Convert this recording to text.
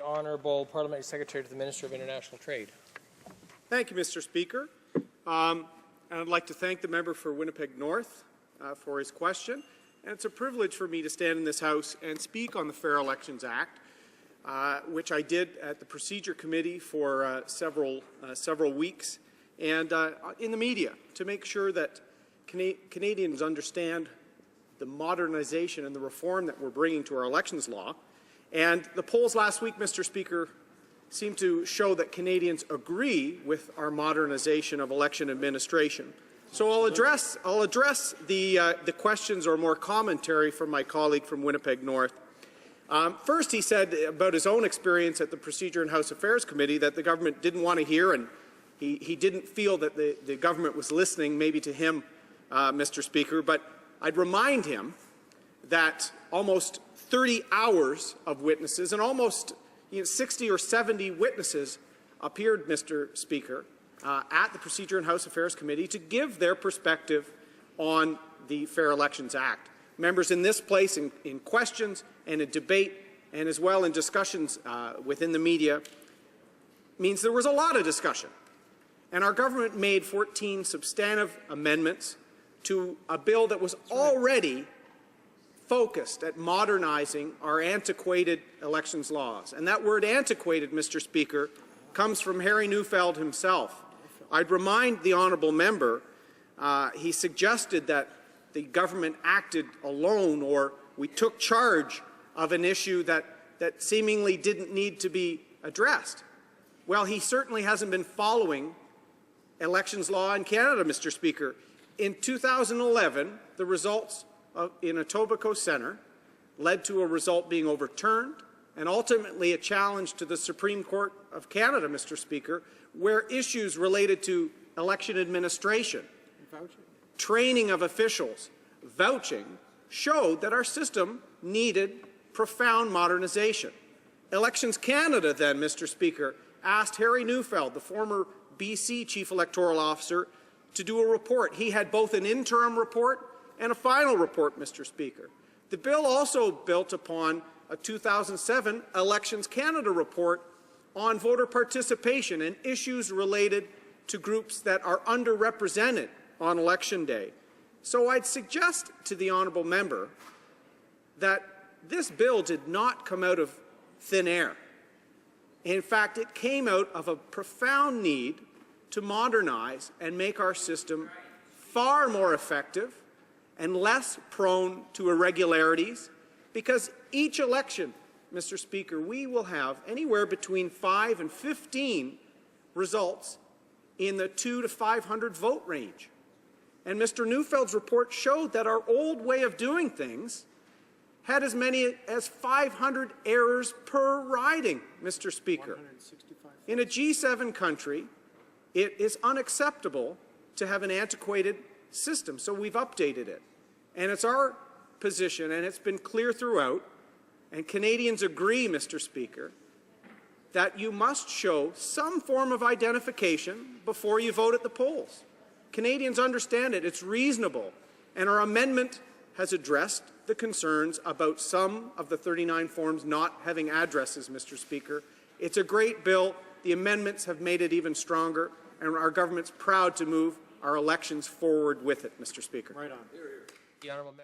the Honourable Parliamentary Secretary to the Minister of International Trade. Thank you, Mr. Speaker. And I'd like to thank the member for Winnipeg North for his question. And it's a privilege for me to stand in this House and speak on the Fair Elections Act, which I did at the Procedure Committee for several weeks, and in the media, to make sure that Canadians understand the modernization and the reform that we're bringing to our elections law. And the polls last week, Mr. Speaker, seem to show that Canadians agree with our modernization of election administration. So I'll address the questions or more commentary from my colleague from Winnipeg North. First, he said about his own experience at the Procedure and House Affairs Committee that the government didn't want to hear, and he didn't feel that the government was listening maybe to him, Mr. Speaker. But I'd remind him that almost 30 hours of witnesses and almost 60 or 70 witnesses appeared, Mr. Speaker, at the Procedure and House Affairs Committee to give their perspective on the Fair Elections Act. Members in this place, in questions and in debate, and as well in discussions within the media, means there was a lot of discussion. And our government made 14 substantive amendments to a bill that was already focused at modernizing our antiquated elections laws. And that word antiquated, Mr. Speaker, comes from Harry Neufeld himself. I'd remind the honourable member, he suggested that the government acted alone, or we took charge of an issue that seemingly didn't need to be addressed. Well, he certainly hasn't been following elections law in Canada, Mr. Speaker. In 2011, the results in Etobicoke Centre led to a result being overturned and ultimately a challenge to the Supreme Court of Canada, Mr. Speaker, where issues related to election administration, training of officials, vouching, showed that our system needed profound modernization. Elections Canada then, Mr. Speaker, asked Harry Neufeld, the former BC Chief Electoral Officer, to do a report. He had both an interim report and a final report, Mr. Speaker. The bill also built upon a 2007 Elections Canada report on voter participation and issues related to groups that are underrepresented on Election Day. So I'd suggest to the honourable member that this bill did not come out of thin air. In fact, it came out of a profound need to modernize and make our system far more effective and less prone to irregularities, because each election, Mr. Speaker, we will have anywhere between 5 and 15 results in the 200 to 500 vote range. And Mr. Neufeld's report showed that our old way of doing things had as many as 500 errors per riding, Mr. Speaker. In a G7 country, it is unacceptable to have an antiquated system, so we've updated it. And it's our position, and it's been clear throughout, and Canadians agree, Mr. Speaker, that you must show some form of identification before you vote at the polls. Canadians understand it. It's reasonable. And our amendment has addressed the concerns about some of the 39 forms not having addresses, Mr. Speaker. It's a great bill. The amendments have made it even stronger, and our government's proud to move our elections forward with it, Mr. Speaker. Right on. The honourable member.